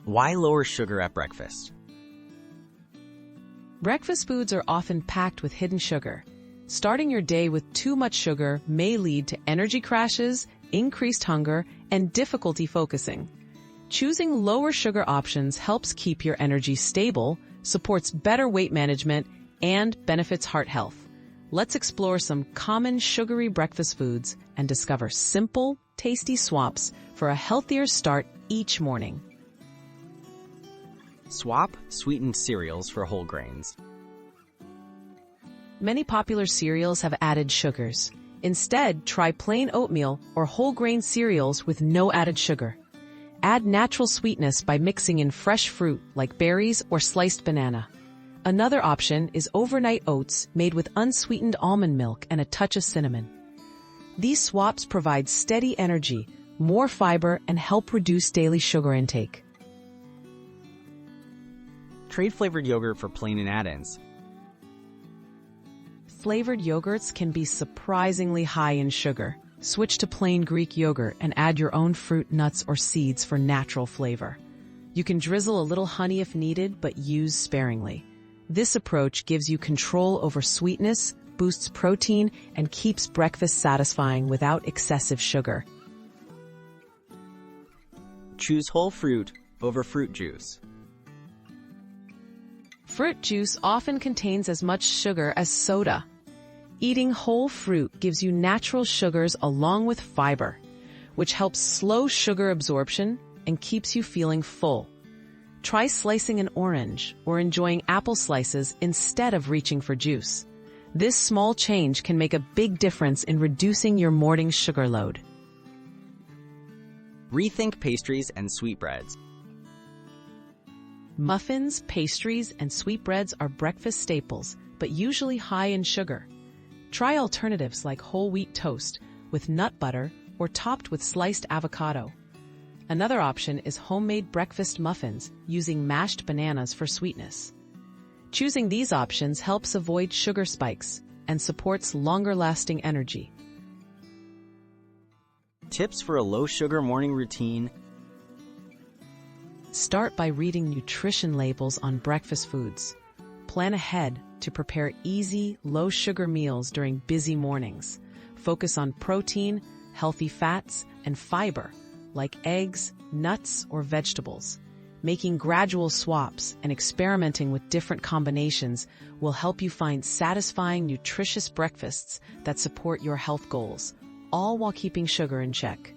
Why lower sugar at breakfast? Breakfast foods are often packed with hidden sugar. Starting your day with too much sugar may lead to energy crashes, increased hunger, and difficulty focusing. Choosing lower sugar options helps keep your energy stable, supports better weight management, and benefits heart health. Let's explore some common sugary breakfast foods and discover simple, tasty swaps for a healthier start each morning. Swap sweetened cereals for whole grains. Many popular cereals have added sugars. Instead, try plain oatmeal or whole grain cereals with no added sugar. Add natural sweetness by mixing in fresh fruit like berries or sliced banana. Another option is overnight oats made with unsweetened almond milk and a touch of cinnamon. These swaps provide steady energy, more fiber, and help reduce daily sugar intake. Trade flavored yogurt for plain and add-ins. Flavored yogurts can be surprisingly high in sugar. Switch to plain Greek yogurt and add your own fruit, nuts, or seeds for natural flavor. You can drizzle a little honey if needed, but use sparingly. This approach gives you control over sweetness, boosts protein, and keeps breakfast satisfying without excessive sugar. Choose whole fruit over fruit juice. Fruit juice often contains as much sugar as soda. Eating whole fruit gives you natural sugars along with fiber, which helps slow sugar absorption and keeps you feeling full. Try slicing an orange or enjoying apple slices instead of reaching for juice. This small change can make a big difference in reducing your morning sugar load. Rethink pastries and sweetbreads. Muffins, pastries, and sweetbreads are breakfast staples, but usually high in sugar. Try alternatives like whole wheat toast with nut butter or topped with sliced avocado. Another option is homemade breakfast muffins using mashed bananas for sweetness. Choosing these options helps avoid sugar spikes and supports longer-lasting energy. Tips for a low-sugar morning routine. Start by reading nutrition labels on breakfast foods. Plan ahead to prepare easy, low-sugar meals during busy mornings. Focus on protein, healthy fats, and fiber, like eggs, nuts, or vegetables. Making gradual swaps and experimenting with different combinations will help you find satisfying, nutritious breakfasts that support your health goals, all while keeping sugar in check.